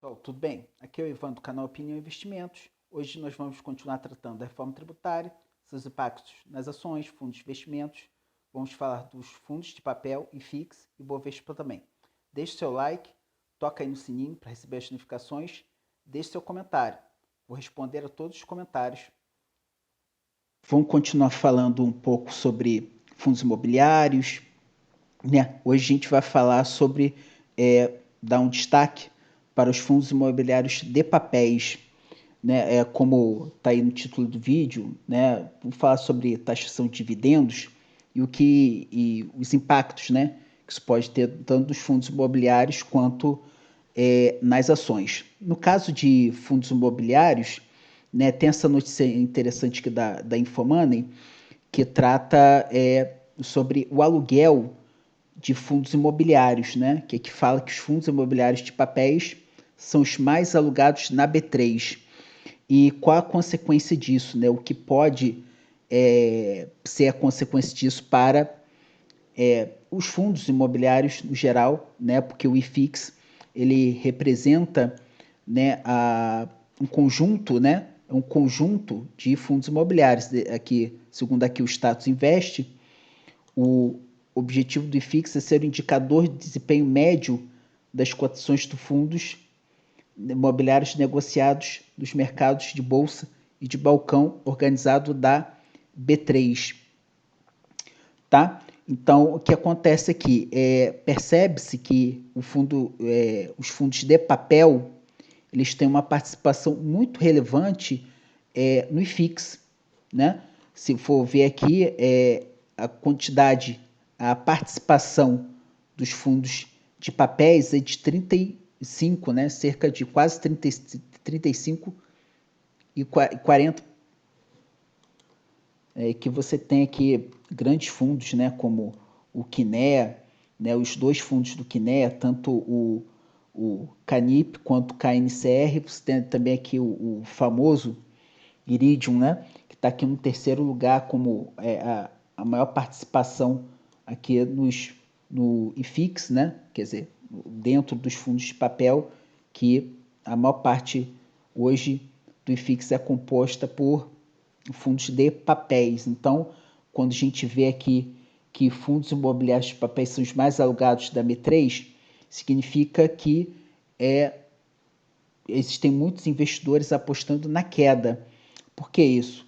Pessoal, tudo bem? Aqui é o Ivan do canal Opinião Investimentos. Hoje nós vamos continuar tratando da reforma tributária, seus impactos nas ações, fundos de investimentos. Vamos falar dos fundos de papel e FIX e Bovespa também. Deixe seu like, toca aí no sininho para receber as notificações, deixe seu comentário. Vou responder a todos os comentários. Vamos continuar falando um pouco sobre fundos imobiliários, né? Hoje a gente vai falar sobre dar um destaque para os fundos imobiliários de papéis, né? Como está aí no título do vídeo, né? Vamos falar sobre taxação de dividendos e os impactos, né? Que isso pode ter tanto nos fundos imobiliários quanto nas ações. No caso de fundos imobiliários, né? Tem essa notícia interessante que da Infomoney que trata sobre o aluguel de fundos imobiliários, né? Que fala que os fundos imobiliários de papéis são os mais alugados na B3. E qual a consequência disso, né? O que pode ser a consequência disso para os fundos imobiliários no geral, né? Porque o IFIX ele representa, né, um conjunto, né? Um conjunto de fundos imobiliários. Aqui, segundo aqui o Status Invest, o objetivo do IFIX é ser o indicador de desempenho médio das cotações de fundos imobiliários negociados nos mercados de bolsa e de balcão organizado da B3, tá? Então, o que acontece aqui percebe-se que os fundos de papel eles têm uma participação muito relevante no IFIX, né? Se for ver aqui, a quantidade, a participação dos fundos de papéis é de 35, né? Cerca de quase 35 e 40, que você tem aqui grandes fundos, né? Como o Quiné, né? Os dois fundos do Quiné, tanto o Canip quanto o KNCR, você tem também aqui o famoso Iridium, né? Que está aqui no terceiro lugar como a maior participação aqui no IFIX, né? Quer dizer, dentro dos fundos de papel, que a maior parte hoje do IFIX é composta por fundos de papéis. Então, quando a gente vê aqui que fundos imobiliários de papéis são os mais alugados da B3, significa que existem muitos investidores apostando na queda. Por que isso?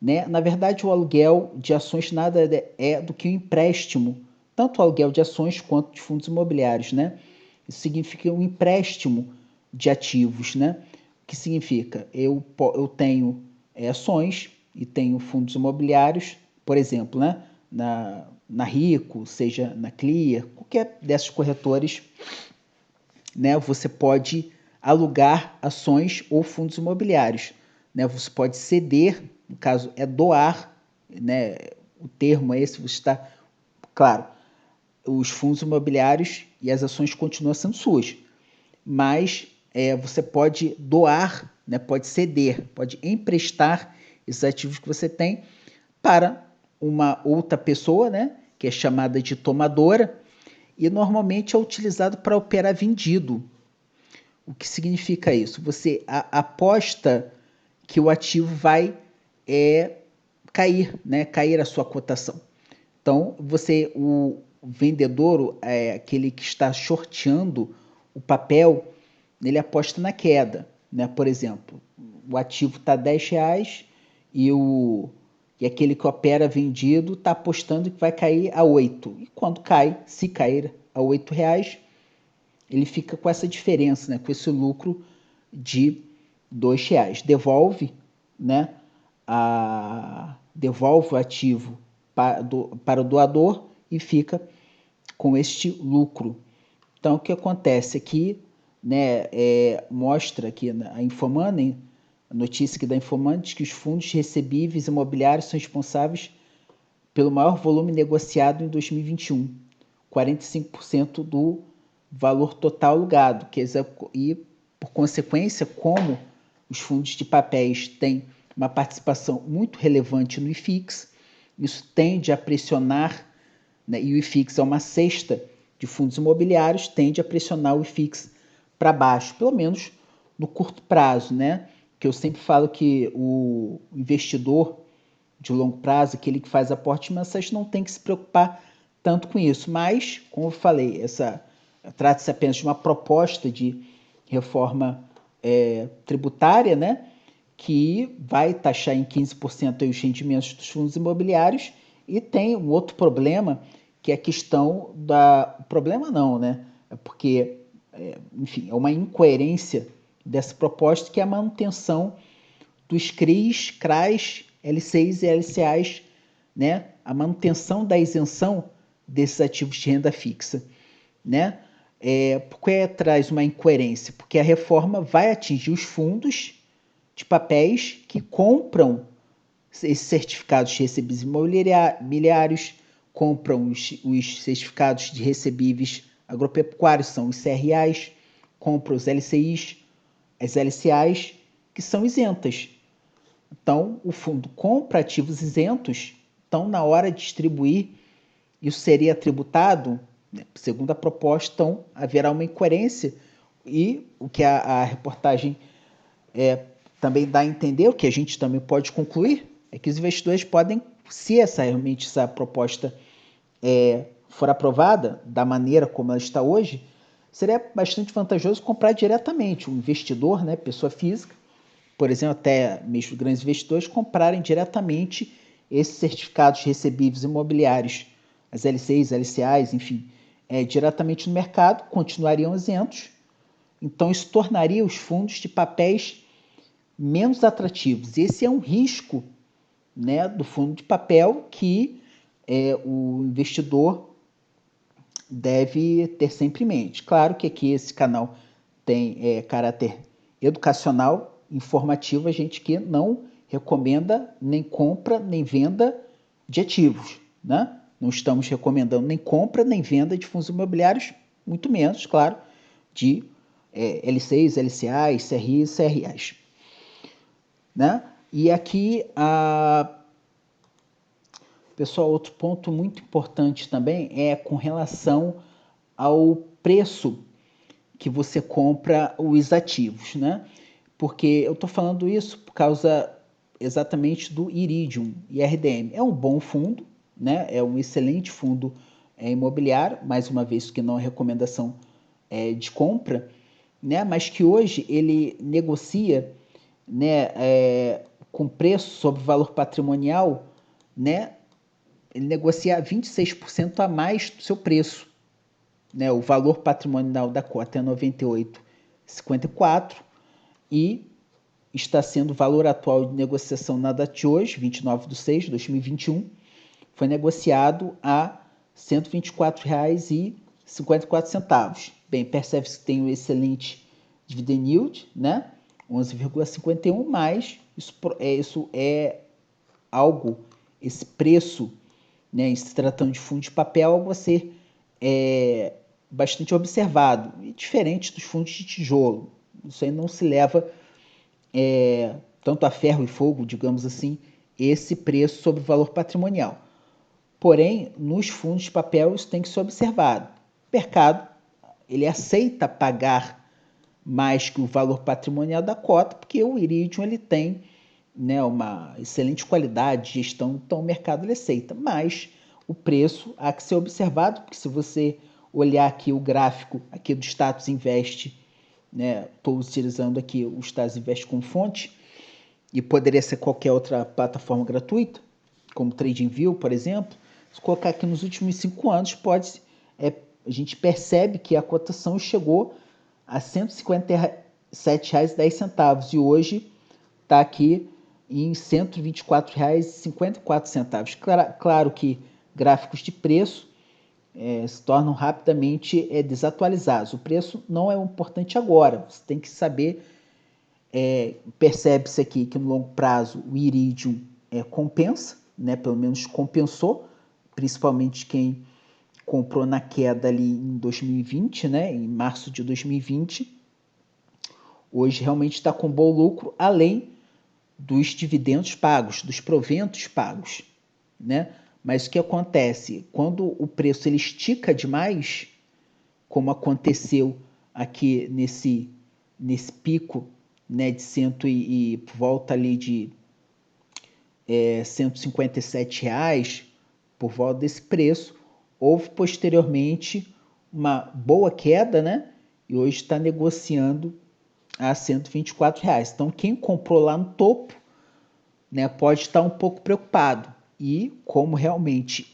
Né? Na verdade, o aluguel de ações nada é do que um empréstimo, tanto o aluguel de ações quanto de fundos imobiliários. Né? Isso significa um empréstimo de ativos. Né? O que significa? Eu tenho ações e tenho fundos imobiliários, por exemplo, né? na Rico, seja na Clear, qualquer dessas corretores, né? Você pode alugar ações ou fundos imobiliários. Né? Você pode ceder, no caso é doar, né? O termo é esse, você está... Claro, os fundos imobiliários e as ações continuam sendo suas, mas você pode doar, né? Pode ceder, pode emprestar esses ativos que você tem para uma outra pessoa, né? Que é chamada de tomadora, e normalmente é utilizado para operar vendido. O que significa isso? Você aposta que o ativo vai cair, né? Cair a sua cotação. Então, o vendedor, aquele que está shorteando o papel, ele aposta na queda. Né? Por exemplo, o ativo está R$10 e aquele que opera vendido está apostando que vai cair a 8. E quando cai, se cair a R$8, ele fica com essa diferença, né? Com esse lucro de R$2. Né? Devolve o ativo para o doador e fica com este lucro. Então, o que acontece aqui, né, mostra aqui a Infomoney, a notícia aqui da Infomoney, diz que os fundos recebíveis imobiliários são responsáveis pelo maior volume negociado em 2021, 45% do valor total alugado, e, por consequência, como os fundos de papéis têm uma participação muito relevante no IFIX, isso tende a pressionar, né, e o IFIX é uma cesta de fundos imobiliários, tende a pressionar o IFIX para baixo, pelo menos no curto prazo, né? Que eu sempre falo que o investidor de longo prazo, aquele que faz aportes mensais, não tem que se preocupar tanto com isso. Mas, como eu falei, trata-se apenas de uma proposta de reforma tributária, né? Que vai taxar em 15% os rendimentos dos fundos imobiliários, e tem um outro problema, que é a questão da... Problema não, né? É porque, enfim, é uma incoerência dessa proposta, que é a manutenção dos CRIs, CRAs, LCIs e LCAs, né? A manutenção da isenção desses ativos de renda fixa, né? Por que traz uma incoerência? Porque a reforma vai atingir os fundos de papéis que compram esses certificados de recebíveis imobiliários, compram os certificados de recebíveis agropecuários, são os CRAs, compram os LCIs, as LCAs, que são isentas. Então, o fundo compra ativos isentos, então, na hora de distribuir, isso seria tributado, né? Segundo a proposta, então, haverá uma incoerência, e o que a reportagem também dá a entender, o que a gente também pode concluir, é que os investidores podem, se realmente essa proposta for aprovada da maneira como ela está hoje, seria bastante vantajoso comprar diretamente. O investidor, né, pessoa física, por exemplo, até mesmo grandes investidores, comprarem diretamente esses certificados recebíveis imobiliários, as LCIs, LCAs, enfim, diretamente no mercado, continuariam isentos. Então, isso tornaria os fundos de papéis menos atrativos. Esse é um risco, né, do fundo de papel, que o investidor deve ter sempre em mente. Claro que aqui esse canal tem caráter educacional, informativo, a gente que não recomenda nem compra nem venda de ativos, né? Não estamos recomendando nem compra nem venda de fundos imobiliários, muito menos, claro, de LCs, LCAs, CRIs, CRAs. Né? E aqui, pessoal, outro ponto muito importante também é com relação ao preço que você compra os ativos, né? Porque eu estou falando isso por causa exatamente do Iridium, IRDM. É um bom fundo, né? É um excelente fundo imobiliário, mais uma vez que não é recomendação de compra, né? Mas que hoje ele negocia, né, com preço sobre valor patrimonial, né? Ele negocia 26% a mais do seu preço, né? O valor patrimonial da cota é 98,54 e está sendo o valor atual de negociação na data de hoje, 29/6/2021, foi negociado a R$ 124,54. Bem, percebe-se que tem um excelente dividend yield, né? 11,51, mas isso é algo, esse preço, né, se tratando de fundo de papel, algo a ser bastante observado, e diferente dos fundos de tijolo. Isso aí não se leva tanto a ferro e fogo, digamos assim, esse preço sobre o valor patrimonial. Porém, nos fundos de papel isso tem que ser observado. O mercado, ele aceita pagar mais que o valor patrimonial da cota, porque o Iridium ele tem, né, uma excelente qualidade de gestão, então o mercado ele aceita. Mas o preço há que ser observado, porque se você olhar aqui o gráfico aqui do Status Invest, né, estou utilizando aqui o Status Invest como fonte, e poderia ser qualquer outra plataforma gratuita, como TradingView, por exemplo. Se colocar aqui nos últimos 5 anos, a gente percebe que a cotação chegou a R$ 157,10 e hoje está aqui em R$ 124,54. Claro que gráficos de preço se tornam rapidamente desatualizados. O preço não é o importante agora, você tem que saber, percebe-se aqui que no longo prazo o Iridium compensa, né, pelo menos compensou, principalmente quem comprou na queda ali em 2020, né, em março de 2020, hoje realmente está com bom lucro, além dos dividendos pagos, dos proventos pagos, né? Mas o que acontece? Quando o preço ele estica demais, como aconteceu aqui nesse pico, né, de por volta ali de R$ 157, por volta desse preço. Houve posteriormente uma boa queda, né? E hoje está negociando a R$ 124. Então, quem comprou lá no topo, né, pode estar um pouco preocupado. E como realmente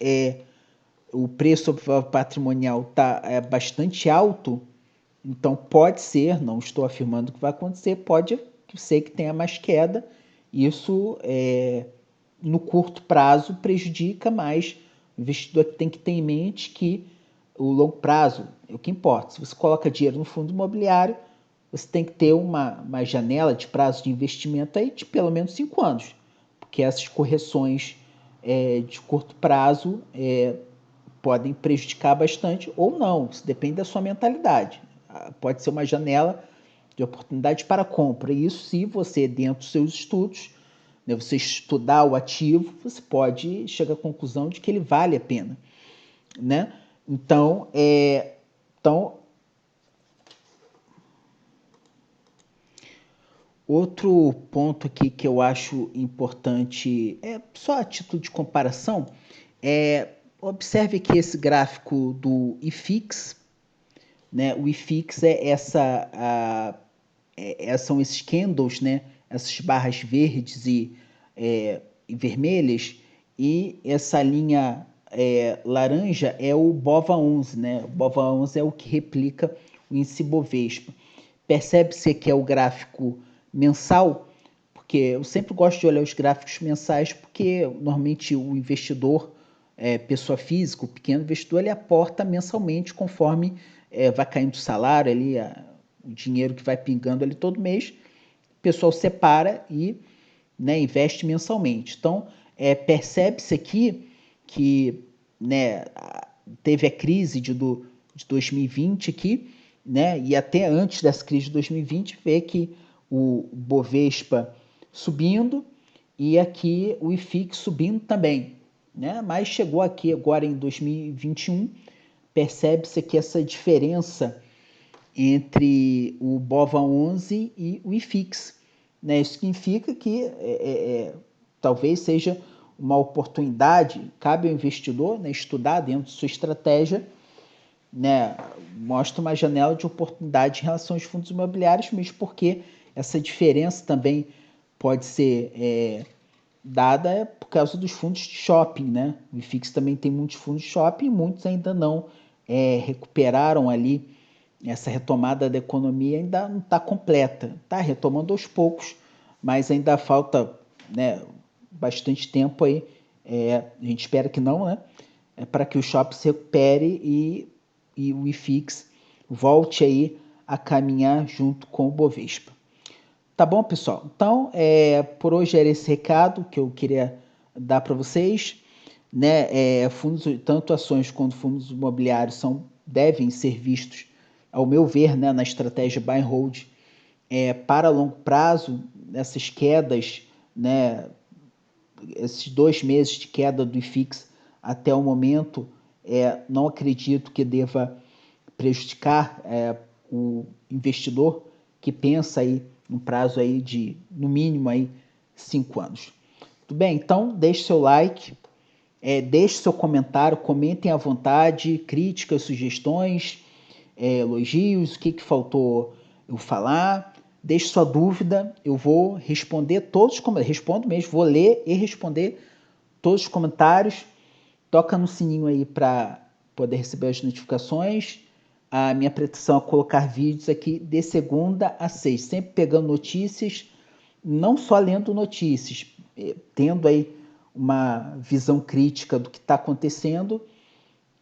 o preço sobre valor patrimonial está bastante alto, então pode ser, não estou afirmando que vai acontecer, pode ser que tenha mais queda. Isso no curto prazo prejudica mais. O investidor tem que ter em mente que o longo prazo é o que importa. Se você coloca dinheiro no fundo imobiliário, você tem que ter uma janela de prazo de investimento aí de pelo menos 5 anos, porque essas correções de curto prazo podem prejudicar bastante ou não, isso depende da sua mentalidade. Pode ser uma janela de oportunidade para compra, e isso se você, dentro dos seus estudos, né, você estudar o ativo, você pode chegar à conclusão de que ele vale a pena, né? Então, outro ponto aqui que eu acho importante, só a título de comparação, observe que esse gráfico do IFIX, né? O IFIX são esses candles, né? Essas barras verdes e vermelhas, e essa linha laranja é o BOVA11, né? O BOVA11 é o que replica o índice Bovespa. Percebe-se que é o gráfico mensal, porque eu sempre gosto de olhar os gráficos mensais, porque normalmente o investidor, pessoa física, o pequeno investidor, ele aporta mensalmente conforme vai caindo o salário ali, o dinheiro que vai pingando ali todo mês, o pessoal separa e, né, investe mensalmente. Então, percebe-se aqui que, né, teve a crise de 2020 aqui, né, e até antes dessa crise de 2020, vê que o Bovespa subindo e aqui o IFIX subindo também, né, mas chegou aqui agora em 2021, percebe-se que essa diferença entre o BOVA11 e o IFIX, né? Isso significa que talvez seja uma oportunidade, cabe ao investidor, né, estudar dentro de sua estratégia, né, mostra uma janela de oportunidade em relação aos fundos imobiliários, mesmo porque essa diferença também pode ser dada por causa dos fundos de shopping, né? O IFIX também tem muitos fundos de shopping, muitos ainda não recuperaram ali. Essa retomada da economia ainda não está completa, está retomando aos poucos, mas ainda falta, né, bastante tempo aí, a gente espera que não, né, para que o shopping se recupere e o IFIX volte aí a caminhar junto com o Bovespa. Tá bom, pessoal? Então, por hoje era esse recado que eu queria dar para vocês, né? Fundos, tanto ações quanto fundos imobiliários devem ser vistos, ao meu ver, né, na estratégia buy and hold, para longo prazo, essas quedas, né, esses 2 meses de queda do IFIX até o momento, não acredito que deva prejudicar o investidor que pensa aí um prazo aí de, no mínimo, aí 5 anos. Tudo bem? Então, deixe seu like, deixe seu comentário, comentem à vontade, críticas, sugestões, elogios, o que faltou eu falar. Deixe sua dúvida, eu vou responder todos, respondo mesmo, vou ler e responder todos os comentários. Toca no sininho aí para poder receber as notificações. A minha pretensão é colocar vídeos aqui de segunda a sexta, sempre pegando notícias, não só lendo notícias, tendo aí uma visão crítica do que está acontecendo.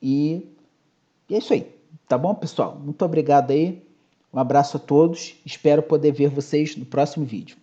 E é isso aí, tá bom, pessoal? Muito obrigado aí, um abraço a todos, espero poder ver vocês no próximo vídeo.